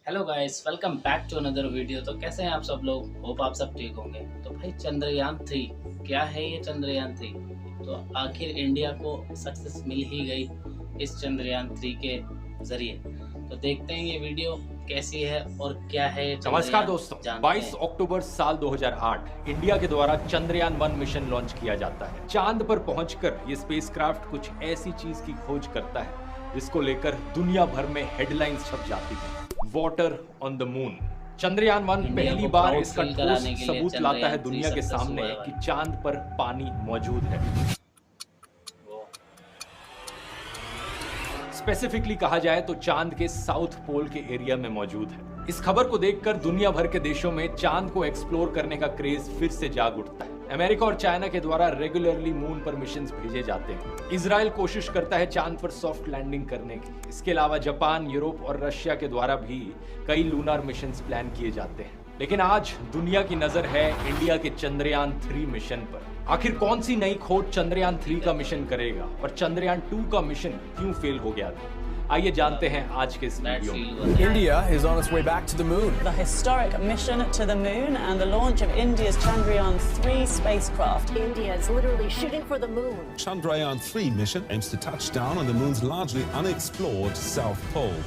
Hello guys, welcome back to another video. तो कैसे हैं आप सब लोग? होप आप सब ठीक होंगे। तो भाई चंद्रयान 3 क्या है ये चंद्रयान 3? तो आखिर इंडिया को सक्सेस मिल ही गई इस चंद्रयान 3 के ज़रिए। तो देखते हैं ये वीडियो कैसी है और क्या है ये नमस्कार चंद्रयान, दोस्तों, जानते 22 हैं। अक्टूबर साल 2008 इंडिया के द्वारा चंद्रयान 1 मिशन लॉन्च किया जाता है। चांद पर पहुंचकर ये स्पेसक्राफ्ट कुछ ऐसी चीज की खोज करता है जिसको लेकर दुनिया भर में हेडलाइंस छप जाती है। Water on the moon. Chandrayaan 1 India पहली को बार प्राउड इसका फील ठोस कराने के लिए सबूत लाता है चंद्रयान 3 दुनिया के सक्सेस सामने हुआ है कि भाई। चांद पर पानी मौजूद है। वो स्पेसिफिकली कहा जाए तो चांद के साउथ पोल के एरिया में मौजूद है। इस खबर को देखकर दुनिया भर के देशों में चांद को एक्सप्लोर करने का क्रेज फिर से जाग उठता है। अमेरिका और चाइना के द्वारा रेगुलरली मून पर मिशंस भेजे जाते हैं। इजराइल कोशिश करता है चांद पर सॉफ्ट लैंडिंग करने की। इसके अलावा जापान, यूरोप और रशिया के द्वारा भी कई लूनार मिशंस प्लान किए जाते हैं। लेकिन आज दुनिया की नजर है इंडिया के चंद्रयान 3 मिशन पर। आखिर कौन सी नई खोज चंद्रयान 3 का मिशन करेगा और चंद्रयान 2 का मिशन क्यों फेल हो गया था? आइए जानते हैं आज के इस दैट वीडियो में। फील हुआ। India is on its way back to the moon. The historic mission to the moon and the launch of India's Chandrayaan-3 spacecraft. India is literally shooting for the moon. Chandrayaan 3 mission aims to touch down on the moon's largely unexplored south pole.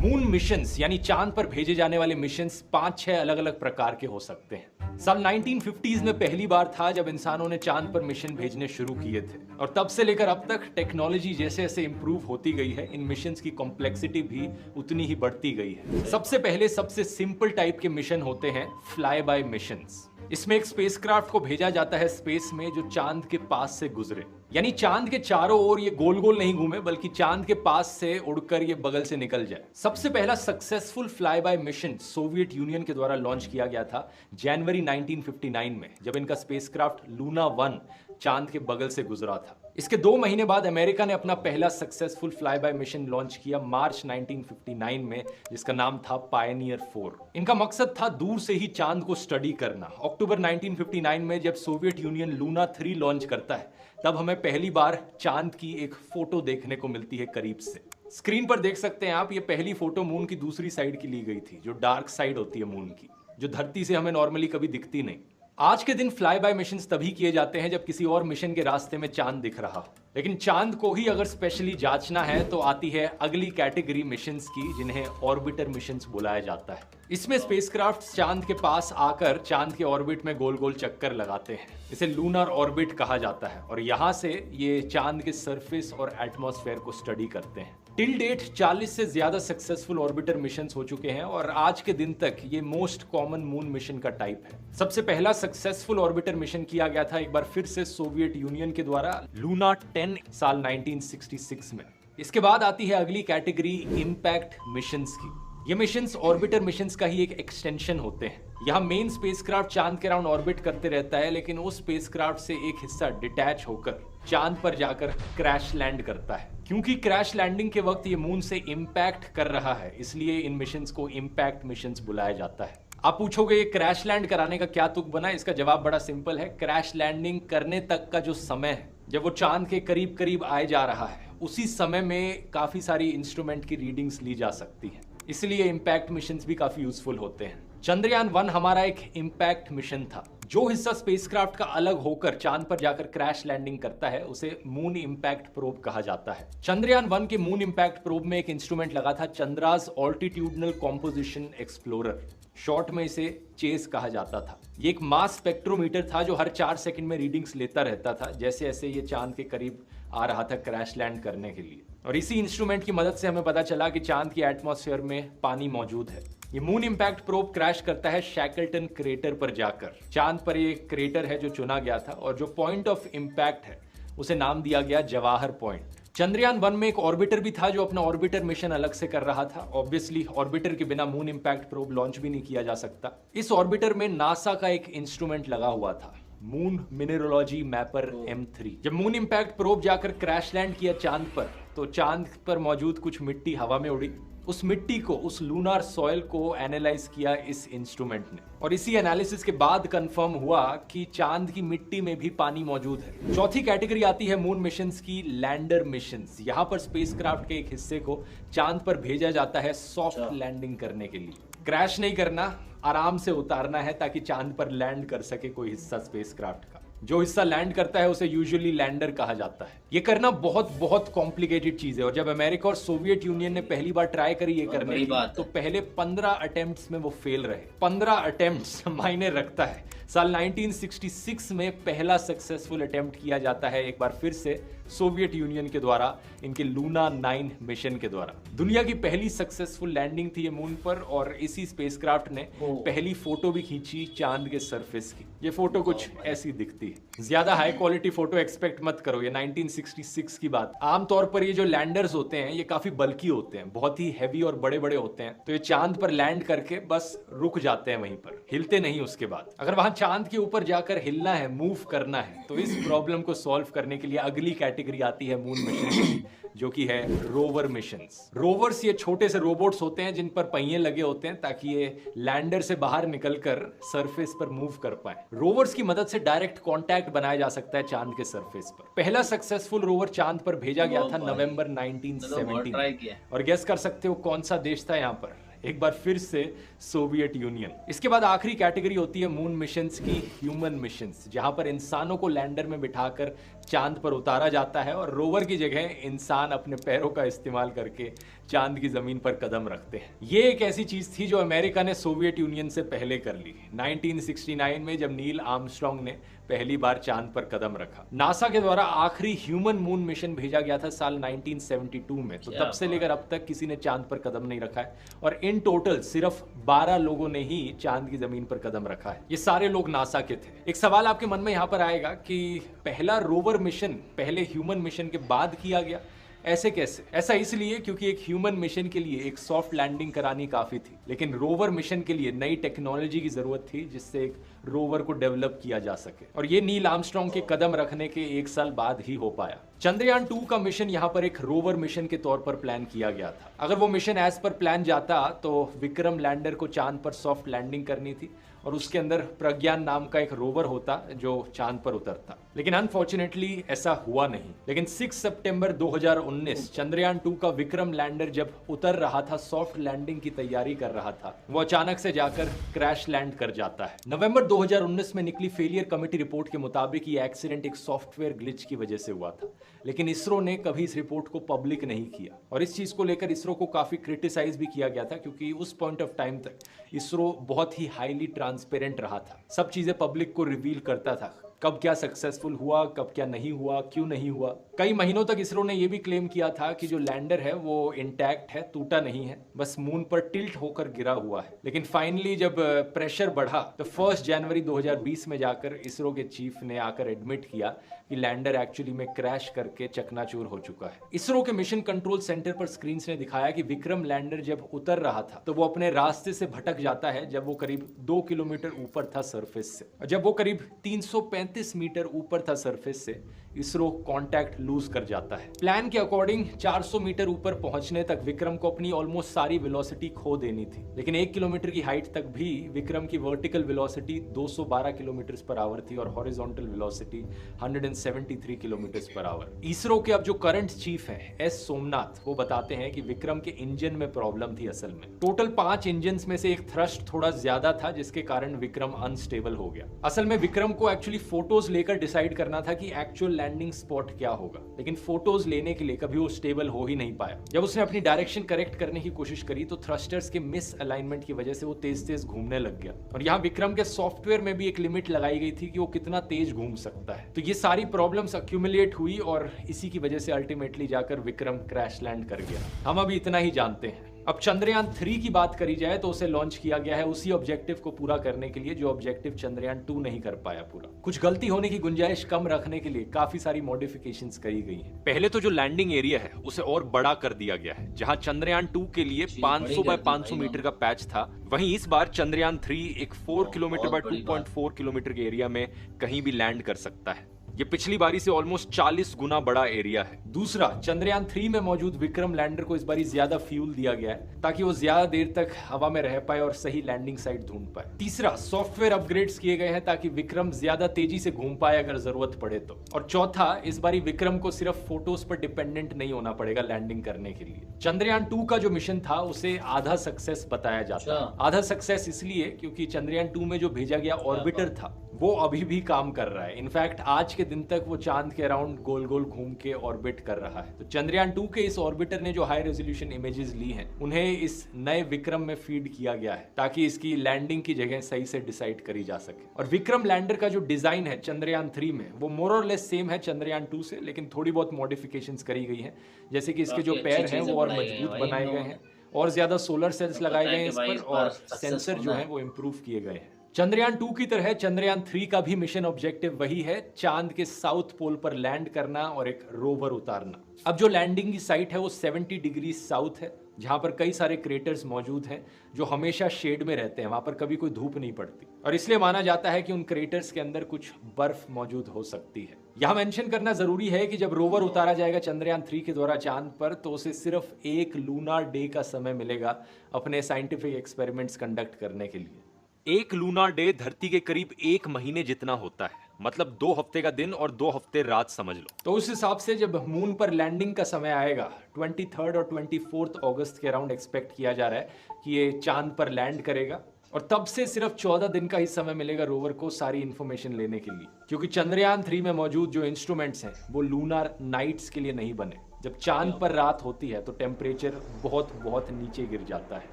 Moon missions यानी चांद पर भेजे जाने वाले missions 5-6 अलग अलग प्रकार के हो सकते हैं। साल 1950s में पहली बार था जब इंसानों ने चांद पर मिशन भेजने शुरू किए थे, और तब से लेकर अब तक टेक्नोलॉजी जैसे जैसे इंप्रूव होती गई है, इन मिशंस की कॉम्प्लेक्सिटी भी उतनी ही बढ़ती गई है। सबसे पहले सबसे सिंपल टाइप के मिशन होते हैं फ्लाई बाय मिशंस। इसमें एक स्पेसक्राफ्ट को भेजा जाता है स्पेस में जो चांद के पास से गुजरे, यानी चांद के चारों ओर ये गोल गोल नहीं घूमे बल्कि चांद के पास से उड़कर ये बगल से निकल जाए। सबसे पहला successful fly bye mission Soviet union के द्वारा लॉन्च किया गया था जनवरी 1959 में, जब इनका स्पेसक्राफ्ट लूना 1 चांद के बगल से गुजरा था। इसके 2 महीने बाद अमेरिका ने अपना पहला successful fly bye mission launch किया मार्च 1959 में, जिसका नाम था पायनियर 4। इनका मकसद था दूर से ही चांद को स्टडी करना। अक्टूबर 1959 में जब सोवियत यूनियन लूना 3 लॉन्च करता है, तब हमें पहली बार चांद की एक फोटो देखने को मिलती है करीब से। स्क्रीन पर देख सकते हैं आप, ये पहली फोटो मून की दूसरी साइड की ली गई थी, जो डार्क साइड होती है मून की, जो धरती से हमें नॉर्मली कभी दिखती नहीं। आज के दिन फ्लाई बाय मिशंस तभी किए जाते हैं जब किसी और मिशन के रास्ते में चांद दिख रहा हो। लेकिन चांद को ही अगर स्पेशली जांचना है तो आती है अगली कैटेगरी मिशंस की, जिन्हें ऑर्बिटर मिशंस बुलाया जाता है। इसमें स्पेसक्राफ्ट चांद के पास आकर चांद के ऑर्बिट में गोल गोल चक्कर लगाते हैं। इसे लूनर ऑर्बिट कहा जाता है, और यहाँ से ये चांद के सरफेस और एटमॉस्फेयर को स्टडी करते हैं। टिल डेट 40 से ज्यादा सक्सेसफुल ऑर्बिटर मिशंस हो चुके हैं, और आज के दिन तक ये मोस्ट कॉमन मून मिशन का टाइप है। सबसे पहला सक्सेसफुल ऑर्बिटर मिशन किया गया था एक बार फिर से सोवियत यूनियन के द्वारा लूना 10 साल 1966 में। इसके बाद आती है अगली कैटेगरी इंपैक्ट मिशंस की। ये मिशंस ऑर्बिटर मिशंस का ही एक एक्सटेंशन होते हैं। यहाँ मेन स्पेसक्राफ्ट चांद के अराउंड ऑर्बिट करते रहता है, लेकिन उस स्पेसक्राफ्ट से एक हिस्सा डिटैच होकर चांद पर जाकर क्रैश लैंड करता है। क्योंकि क्रैश लैंडिंग के वक्त ये मून से इंपैक्ट कर रहा है, इसलिए इन मिशंस को इंपैक्ट मिशंस बुलाया जाता है। आप पूछोगे ये क्रैश लैंड कराने का क्या तुक बना? इसका जवाब बड़ा सिंपल है। क्रैश लैंडिंग करने तक का जो समय है, जब वो चांद के करीब करीब आए जा रहा है, उसी समय में काफी सारी इंस्ट्रूमेंट की रीडिंग्स ली जा सकती है, इसलिए इंपैक्ट मिशंस भी काफी यूजफुल होते हैं। चंद्रयान 1 हमारा एक इंपैक्ट मिशन था। जो हिस्सा स्पेसक्राफ्ट का अलग होकर चांद पर जाकर क्रैश लैंडिंग करता है, उसे मून इंपैक्ट प्रोब कहा जाता है। चंद्रयान 1 के मून इंपैक्ट प्रोब में एक इंस्ट्रूमेंट लगा था, Chandra's altitudinal composition explorer. Short में इसे चेस कहा जाता था। ये एक मास स्पेक्ट्रोमीटर था जो हर 4 सेकंड में रीडिंग्स लेता रहता था, जैसे जैसे ये चांद के करीब आ रहा था क्रैश लैंड करने के लिए। और इसी इंस्ट्रूमेंट की मदद से हमें पता चला कि चांद की एटमॉस्फेयर में पानी मौजूद है। ये मून इंपैक्ट प्रोब क्रैश करता है शैकल्टन क्रेटर पर जाकर। चांद पर ये क्रेटर है जो चुना गया था, और जो पॉइंट ऑफ इंपैक्ट है उसे नाम दिया गया जवाहर पॉइंट। चंद्रयान 1 में एक ऑर्बिटर भी था जो अपना ऑर्बिटर मिशन अलग से कर रहा था। ऑब्वियसली ऑर्बिटर के बिना मून इंपैक्ट प्रोब लॉन्च भी नहीं किया जा सकता। इस ऑर्बिटर में नासा का एक इंस्ट्रूमेंट लगा हुआ था, मून मिनरोलॉजी मैपर M3। जब मून इंपैक्ट प्रोब जाकर क्रैश लैंड किया चांद पर, तो चांद पर मौजूद कुछ मिट्टी हवा में उड़ी। उस मिट्टी को, उस लूनार सॉइल को एनालाइज किया इस इंस्ट्रूमेंट ने, और इसी एनालिसिस के बाद कंफर्म हुआ कि चांद की मिट्टी में भी पानी मौजूद है। चौथी कैटेगरी आती है मून मिशंस की, लैंडर मिशंस। यहाँ पर स्पेसक्राफ्ट के एक हिस्से को चांद पर भेजा जाता है सॉफ्ट लैंडिंग करने के लिए। क्रैश नहीं करना, आराम से उतारना है ताकि चांद पर लैंड कर सके कोई हिस्सा स्पेसक्राफ्ट का। जो हिस्सा लैंड करता है उसे यूजुअली लैंडर कहा जाता है। ये करना बहुत बहुत कॉम्प्लिकेटेड चीज है, और जब अमेरिका और सोवियत यूनियन ने पहली बार ट्राई करी ये करने की, तो पहले 15 अटेम्प्ट्स में वो फेल रहे। 15 अटेम्प्ट्स मायने रखता है। साल 1966 में पहला सक्सेसफुल अटेम्प्ट किया जाता है एक बार फिर से सोवियत यूनियन के द्वारा, इनके लूना 9 मिशन के द्वारा। दुनिया की पहली सक्सेसफुल लैंडिंग थी ये मून पर, और इसी स्पेसक्राफ्ट ने पहली फोटो भी खींची चांद के सरफेस की। ये फोटो कुछ ऐसी दिखती है। ज्यादा हाई क्वालिटी फोटो एक्सपेक्ट मत करो, ये 1966 की बात। आमतौर पर ये जो लैंडर्स होते हैं ये काफी बल्की होते हैं, बहुत ही हैवी और बड़े बड़े होते हैं, तो ये चांद पर लैंड करके बस रुक जाते हैं वहीं पर, हिलते नहीं उसके बाद। अगर वहां चांद के ऊपर जाकर हिलना है, मूव करना है, तो इस प्रॉब्लम को सॉल्व करने के लिए अगली कैटेगरी आती है मून मिशन की, जो कि है रोवर मिशंस। रोवर्स ये छोटे से रोबोट्स होते हैं जिन पर पहिए लगे होते हैं ताकि ये लैंडर से बाहर निकलकर सरफेस पर मूव कर पाए। रोवर्स की मदद से डायरेक्ट कांटेक्ट बनाया जा सकता है चांद के सरफेस पर। पहला सक्सेसफुल रोवर चांद पर भेजा गया था नवंबर 1970। और गेस कर सकते हो कौन सा देश था यहाँ पर? एक बार फिर से सोवियत यूनियन। इसके बाद आखिरी कैटेगरी होती है मून मिशंस की, ह्यूमन मिशंस, जहां पर इंसानों को लैंडर में बिठाकर चांद पर उतारा जाता है और रोवर की जगह इंसान अपने पैरों का इस्तेमाल करके चांद की जमीन पर कदम रखते हैं। ये एक ऐसी चीज थी जो अमेरिका ने सोवियत यूनियन से पहले कर ली 1969 में, जब नील आर्मस्ट्रांग ने पहली बार चांद पर कदम रखा। नासा के द्वारा आखिरी ह्यूमन मून मिशन भेजा गया था साल 1972 में, तो तब से लेकर अब तक किसी ने चांद पर कदम नहीं रखा है, और इन टोटल सिर्फ 12 लोगों ने ही चांद की जमीन पर कदम रखा है। ये सारे लोग नासा के थे। एक सवाल आपके मन में यहां पर आएगा कि पहला रोवर मिशन पहले ह्यूमन मिशन के बाद किया गया, ऐसे कैसे? ऐसा इसलिए क्योंकि एक ह्यूमन मिशन के लिए एक सॉफ्ट लैंडिंग करानी काफी थी, लेकिन रोवर मिशन के लिए नई टेक्नोलॉजी की जरूरत थी जिससे एक रोवर को डेवलप किया जा सके, और ये नील आर्मस्ट्रांग के कदम रखने के 1 साल बाद ही हो पाया। चंद्रयान 2 का मिशन यहाँ पर एक रोवर मिशन के तौर पर प्लान किया गया था। अगर वो मिशन एज पर प्लान जाता तो विक्रम लैंडर को चांद पर सॉफ्ट लैंडिंग करनी थी, और उसके अंदर प्रज्ञान नाम का एक रोवर होता जो चांद पर उतरता, लेकिन अनफॉर्चुनेटली ऐसा हुआ नहीं। लेकिन 6 सितंबर 2019 चंद्रयान 2 का विक्रम लैंडर जब उतर रहा था, सॉफ्ट लैंडिंग की तैयारी कर रहा था, वो अचानक से जाकर क्रैश लैंड कर जाता है। नवंबर 2019 में निकली फेलियर कमेटी रिपोर्ट के मुताबिक ये एक्सीडेंट एक सॉफ्टवेयर ग्लिच की वजह से हुआ था, लेकिन इसरो ने कभी इस रिपोर्ट को पब्लिक नहीं किया, और इस चीज को लेकर इसरो को काफी क्रिटिसाइज भी किया गया था, क्योंकि उस पॉइंट ऑफ टाइम तक इसरो बहुत ही हाईली ट्रांसपेरेंट रहा था, सब चीजें पब्लिक को रिवील करता था, कब क्या सक्सेसफुल हुआ, कब क्या नहीं हुआ, क्यों नहीं हुआ। कई महीनों तक इसरो ने यह भी क्लेम किया था कि जो लैंडर है वो इंटैक्ट है, टूटा नहीं है, बस मून पर टिल्ट होकर गिरा हुआ है। लेकिन फाइनली जब प्रेशर बढ़ा तो 1 जनवरी 2020 में जाकर इसरो के चीफ ने आकर एडमिट किया कि लैंडर एक्चुअली में क्रैश करके चकनाचूर हो चुका है। इसरो के मिशन कंट्रोल सेंटर पर स्क्रीन ने दिखाया कि विक्रम लैंडर जब उतर रहा था तो वो अपने रास्ते से भटक जाता है जब वो करीब 2 किलोमीटर ऊपर था सरफेस से। जब वो करीब 335 मीटर ऊपर था सरफेस से, इसरो कांटेक्ट लूज कर जाता है। प्लान के अकॉर्डिंग 400 मीटर ऊपर पहुंचने तक विक्रम को अपनी ऑलमोस्ट सारी वेलोसिटी खो देनी थी, लेकिन 1 किलोमीटर की हाइट तक भी विक्रम की vertical velocity 212 kilometre per hour थी और horizontal velocity 173 kilometre per hour. ISRO के अब जो करंट चीफ हैं एस सोमनाथ, वो बताते हैं कि विक्रम के इंजन में प्रॉब्लम थी। असल में टोटल 5 इंजन में से एक थ्रस्ट थोड़ा ज्यादा था, जिसके कारण विक्रम अनस्टेबल हो गया। असल में विक्रम को एक्चुअली फोटोज लेकर डिसाइड करना था कि एक्चुअल लैंडिंग स्पॉट क्या होगा, लेकिन फोटोज लेने के लिए कभी वो स्टेबल हो ही नहीं पाया। जब उसने अपनी डायरेक्शन करेक्ट करने की कोशिश करी तो थ्रस्टर्स के मिस अलाइनमेंट की वजह से वो तेज तेज घूमने लग गया, और यहाँ विक्रम के सॉफ्टवेयर में भी एक लिमिट लगाई गई थी कि वो कितना तेज घूम सकता है। तो ये सारी प्रॉब्लम्स अक्यूमुलेट हुई और इसी की वजह से अल्टीमेटली जाकर विक्रम क्रैश लैंड कर गया। हम अभी इतना ही जानते हैं। अब चंद्रयान 3 की बात करी जाए तो उसे लॉन्च किया गया है उसी ऑब्जेक्टिव को पूरा करने के लिए जो ऑब्जेक्टिव चंद्रयान 2 नहीं कर पाया पूरा। कुछ गलती होने की गुंजाइश कम रखने के लिए काफी सारी मॉडिफिकेशंस करी गई हैं। पहले तो जो लैंडिंग एरिया है उसे और बड़ा कर दिया गया है। जहां चंद्रयान 2 के लिए 500 बाय 500 मीटर का पैच था, वहीं इस बार चंद्रयान 3 एक 4 किलोमीटर बाय 2.4 किलोमीटर के एरिया में कहीं भी लैंड कर सकता है। ये पिछली बारी से ऑलमोस्ट 40 गुना बड़ा एरिया है। दूसरा, चंद्रयान 3 में मौजूद विक्रम लैंडर को इस बारी ज्यादा फ्यूल दिया गया है ताकि वो ज्यादा देर तक हवा में रह पाए और सही लैंडिंग साइट ढूंढ पाए। तीसरा, सॉफ्टवेयर अपग्रेड्स किए गए हैं ताकि विक्रम ज्यादा तेजी से घूम पाए अगर जरूरत पड़े तो। और चौथा, इस बारी विक्रम को सिर्फ फोटोज पर डिपेंडेंट नहीं होना पड़ेगा लैंडिंग करने के लिए। चंद्रयान 2 का जो मिशन था उसे आधा सक्सेस बताया जाता है। आधा सक्सेस इसलिए क्योंकि चंद्रयान 2 में जो भेजा गया ऑर्बिटर था वो अभी भी काम कर रहा है। इनफैक्ट आज के दिन तक वो चांद के अराउंड गोल गोल घूम के ऑर्बिट कर रहा है। तो चंद्रयान 2 के इस ऑर्बिटर ने जो हाई रेजोल्यूशन इमेजेस ली हैं उन्हें इस नए विक्रम में फीड किया गया है ताकि इसकी लैंडिंग की जगह सही से डिसाइड करी जा सके। और विक्रम लैंडर का जो डिजाइन है चंद्रयान 3 में वो मोर और लेस सेम है चंद्रयान 2 से, लेकिन थोड़ी बहुत मॉडिफिकेशंस करी गई हैं। जैसे कि इसके जो पैर हैं वो और मजबूत बनाए गए हैं और ज्यादा सोलर सेल्स लगाए गए हैं इस पर और सेंसर जो है वो इम्प्रूव किए गए हैं। चंद्रयान 2 की तरह चंद्रयान 3 का भी मिशन ऑब्जेक्टिव वही है, चांद के साउथ पोल पर लैंड करना और एक रोवर उतारना। अब जो लैंडिंग की साइट है वो 70 डिग्री साउथ है, जहां पर कई सारे क्रेटर्स मौजूद हैं जो हमेशा शेड में रहते हैं, वहां पर कभी कोई धूप नहीं पड़ती और इसलिए माना जाता है कि उन क्रेटर्स के अंदर कुछ बर्फ मौजूद हो सकती है। यहां मेंशन करना जरूरी है कि जब रोवर उतारा जाएगा चंद्रयान 3 के द्वारा चांद पर तो उसे सिर्फ एक लूनार डे का समय मिलेगा अपने साइंटिफिक एक्सपेरिमेंट्स कंडक्ट करने के लिए। एक लूनार डे धरती के करीब 1 महीने जितना होता है, मतलब 2 हफ्ते का दिन और 2 हफ्ते रात समझ लो। तो उस हिसाब से जब मून पर लैंडिंग का समय आएगा 23 और 24 अगस्त के अराउंड एक्सपेक्ट किया जा रहा है कि ये चांद पर लैंड करेगा और तब से सिर्फ 14 दिन का ही समय मिलेगा रोवर को सारी इंफॉर्मेशन लेने के लिए, क्योंकि चंद्रयान 3 में मौजूद जो इंस्ट्रूमेंट्स हैं वो लूनार नाइट्स के लिए नहीं बने। जब चांद पर रात होती है तो टेम्परेचर बहुत बहुत नीचे गिर जाता है,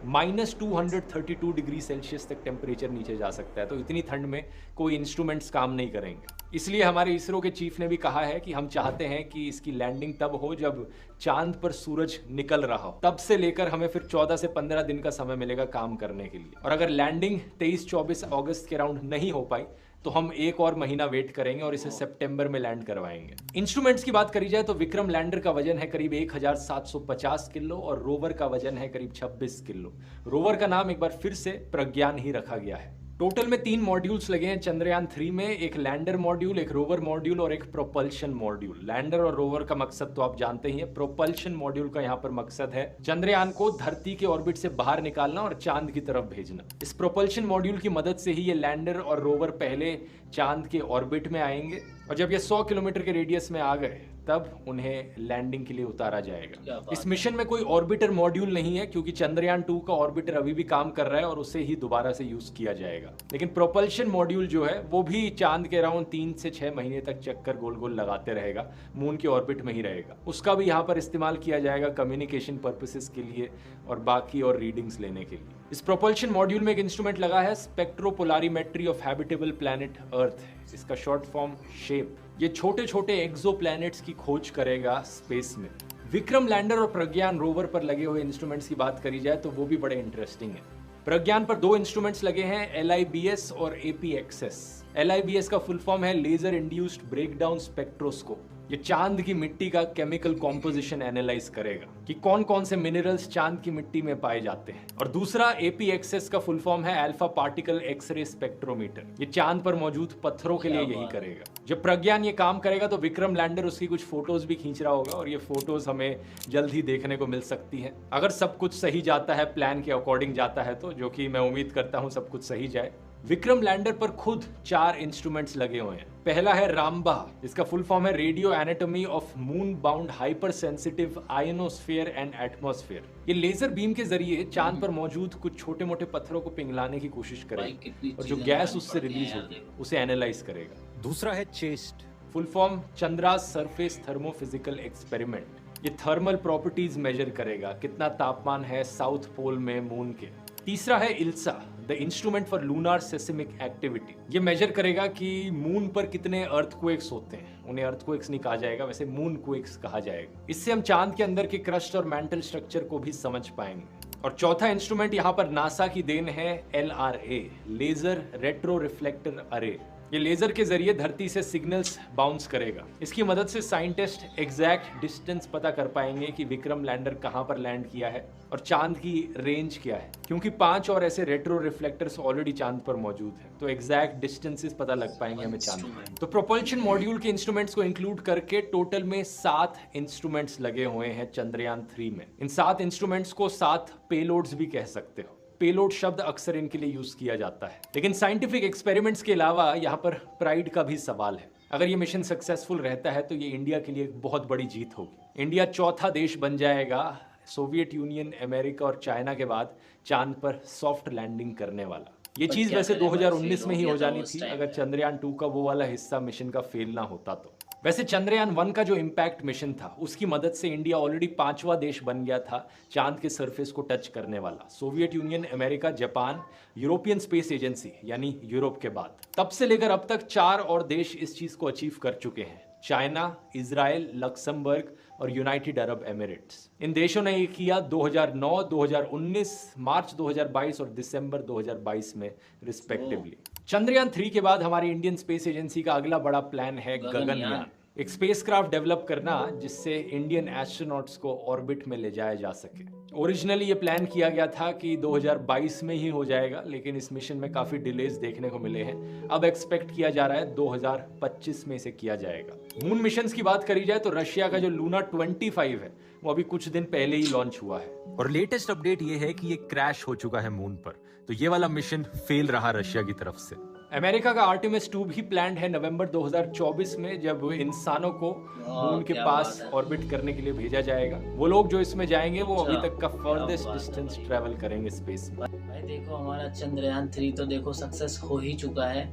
-232 डिग्री सेल्सियस तक टेम्परेचर नीचे जा सकता है। तो इतनी ठंड में कोई इंस्ट्रूमेंट्स काम नहीं करेंगे। इसलिए हमारे इसरो के चीफ ने भी कहा है कि हम चाहते हैं कि इसकी लैंडिंग तब हो जब चांद पर सूरज निकल रहा हो, तब से लेकर हमें फिर 14 से 15 दिन का समय मिलेगा काम करने के लिए। और अगर लैंडिंग 23-24 अगस्त के राउंड नहीं हो पाई तो हम एक और महीना वेट करेंगे और इसे सितंबर में लैंड करवाएंगे। इंस्ट्रूमेंट्स की बात करी जाए तो विक्रम लैंडर का वजन है करीब 1750 किलो और रोवर का वजन है करीब 26 किलो। रोवर का नाम एक बार फिर से प्रज्ञान ही रखा गया है। टोटल में 3 मॉड्यूल्स लगे हैं चंद्रयान 3 में, एक लैंडर मॉड्यूल, एक रोवर मॉड्यूल और एक प्रोपल्शन मॉड्यूल। लैंडर और रोवर का मकसद तो आप जानते ही हैं। प्रोपल्शन मॉड्यूल का यहाँ पर मकसद है चंद्रयान को धरती के ऑर्बिट से बाहर निकालना और चांद की तरफ भेजना। इस प्रोपल्शन मॉड्यूल की मदद से ही ये लैंडर और रोवर पहले चांद के ऑर्बिट में आएंगे और जब ये 100 किलोमीटर के रेडियस में आ गए तब उन्हें लैंडिंग के लिए उतारा जाएगा। इस मिशन में कोई ऑर्बिटर मॉड्यूल नहीं है क्योंकि चंद्रयान 2 का ऑर्बिटर अभी भी काम कर रहा है और उसे ही दोबारा से यूज किया जाएगा। लेकिन प्रोपल्शन मॉड्यूल जो है वो भी चांद के अराउंड 3 से 6 महीने तक चक्कर गोल गोल लगाते रहेगा, मून के ऑर्बिट में ही रहेगा। उसका भी यहाँ पर इस्तेमाल किया जाएगा कम्युनिकेशन पर्पसेस के लिए और बाकी और रीडिंग्स लेने के लिए। इस प्रोपल्शन मॉड्यूल में एक इंस्ट्रूमेंट लगा है स्पेक्ट्रोपोलारीमेट्री ऑफ हैबिटेबल प्लैनेट अर्थ, इसका शॉर्ट फॉर्म शेप। ये छोटे छोटे एक्सोप्लैनेट्स की खोज करेगा स्पेस में। विक्रम लैंडर और प्रज्ञान रोवर पर लगे हुए इंस्ट्रूमेंट्स की बात करी जाए तो वो भी बड़े इंटरेस्टिंग है। प्रज्ञान पर 2 इंस्ट्रूमेंट्स लगे हैं, LIBS और APXS। LIBS का फुल फॉर्म है लेजर इंड्यूस्ड ब्रेकडाउन स्पेक्ट्रोस्कोप। ये चांद की मिट्टी का केमिकल कॉम्पोजिशन एनालाइज करेगा कि कौन कौन से मिनरल्स चांद की मिट्टी में पाए जाते हैं। और दूसरा APXS का फुल फॉर्म है अल्फा पार्टिकल एक्सरे स्पेक्ट्रोमीटर। ये चांद पर मौजूद पत्थरों के लिए यही करेगा। जब प्रज्ञान ये काम करेगा तो विक्रम लैंडर उसकी कुछ फोटोज भी खींच रहा होगा और ये फोटोज हमें जल्द ही देखने को मिल सकती है, अगर सब कुछ सही जाता है, प्लान के अकॉर्डिंग जाता है तो, जो कि मैं उम्मीद करता हूँ सब कुछ सही जाए। विक्रम लैंडर पर खुद 4 इंस्ट्रूमेंट्स लगे हुए हैं। पहला है रामबा, इसका फुल फॉर्म है radio anatomy of moon bound hyper sensitive ionosphere and atmosphere. ये लेजर बीम के जरिए चांद पर मौजूद कुछ छोटे मोटे पत्थरों को पिघलाने की कोशिश करेगा और जो गैस उससे रिलीज होगी उसे एनालाइज करेगा। दूसरा है chest, full form Chandra's surface thermophysical experiment. ये थर्मल प्रॉपर्टीज मेजर करेगा, कितना तापमान है साउथ पोल में मून के। तीसरा है ILSA, the instrument for lunar seismic activity. ये मेजर करेगा कि मून पर कितने अर्थक्वेक्स होते हैं, उन्हें अर्थक्वेक्स नहीं कहा जाएगा, वैसे मून क्वेक्स कहा जाएगा। इससे हम चांद के अंदर के क्रस्ट और मेंटल स्ट्रक्चर को भी समझ पाएंगे। और चौथा इंस्ट्रूमेंट यहाँ पर नासा की देन है LRA, लेजर रेट्रो रिफ्लेक्टर अरे। ये लेजर के जरिए धरती से सिग्नल्स बाउंस करेगा। इसकी मदद से साइंटिस्ट एग्जैक्ट डिस्टेंस पता कर पाएंगे कि विक्रम लैंडर कहां पर लैंड किया है और चांद की रेंज क्या है, क्योंकि 5 और ऐसे रेट्रो रिफ्लेक्टर्स ऑलरेडी चांद पर मौजूद हैं, तो एग्जैक्ट डिस्टेंसेस पता लग पाएंगे हमें चांद पर। तो प्रोपल्शन मॉड्यूल के इंस्ट्रूमेंट्स को इंक्लूड करके टोटल में 7 इंस्ट्रूमेंट्स लगे हुए हैं चंद्रयान 3 में। इन 7 इंस्ट्रूमेंट्स को 7 पेलोड्स भी कह सकते हो। पेलोड शब्द अक्सर इनके लिए यूज किया जाता है, लेकिन साइंटिफिक एक्सपेरिमेंट्स के अलावा यहाँ पर प्राइड का भी सवाल है। अगर ये मिशन सक्सेसफुल रहता है तो ये इंडिया के लिए एक बहुत बड़ी जीत होगी। इंडिया चौथा देश बन जाएगा सोवियत यूनियन, अमेरिका और चाइना के बाद चांद पर सॉफ्ट लैंडिंग करने वाला। ये चीज वैसे 2019 में ही हो जानी थी अगर चंद्रयान 2 का वो वाला हिस्सा मिशन का फेल ना होता तो। वैसे चंद्रयान 1 का जो इम्पैक्ट मिशन था उसकी मदद से इंडिया ऑलरेडी 5वां देश बन गया था चांद के सरफेस को टच करने वाला। Soviet union, America, Japan, European space agency यानी यूरोप के बाद। तब से लेकर अब तक 4 और देश इस चीज को अचीव कर चुके हैं, चाइना, इजराइल, लक्समबर्ग और यूनाइटेड अरब एमिरेट्स। इन देशों ने ये किया 2009, 2019, मार्च 2022 और दिसंबर 2022 में रिस्पेक्टिवली। चंद्रयान 3 के बाद हमारी इंडियन स्पेस एजेंसी का अगला बड़ा प्लान है गगनयान, एक स्पेसक्राफ्ट डेवलप करना जिससे इंडियन एस्ट्रोनॉट्स को ऑर्बिट में ले जाया जा सके। ओरिजिनली ये प्लान किया गया था कि 2022 में ही हो जाएगा, लेकिन इस मिशन में काफी डिलेज देखने को मिले हैं। अब एक्सपेक्ट किया जा रहा है 2025 में इसे किया जाएगा। मून मिशंस की बात करी जाए तो रशिया का जो लूना 25 है वो अभी कुछ दिन पहले ही लॉन्च हुआ है और लेटेस्ट अपडेट ये है कि ये क्रैश हो चुका है मून पर, तो ये वाला मिशन फेल रहा रशिया की तरफ से। अमेरिका का आर्टेमिस 2 भी प्लान्ड है नवंबर 2024 में, जब इंसानों को मून के पास ऑर्बिट करने के लिए भेजा जाएगा। वो लोग जो इसमें जाएंगे वो अभी तक का फर्देस्ट डिस्टेंस ट्रैवल करेंगे स्पेस में। भाई देखो हमारा चंद्रयान 3 तो देखो सक्सेस हो ही चुका है,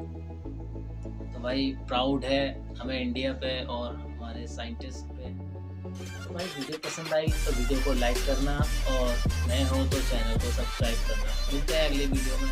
तो भाई प्राउड है हमें इंडिया पे और हमारे साइंटिस्ट पे। तो भाई वीडियो पसंद आई तो वीडियो को लाइक करना और नए हो तो चैनल को सब्सक्राइब करना। मिलते हैं अगले वीडियो में।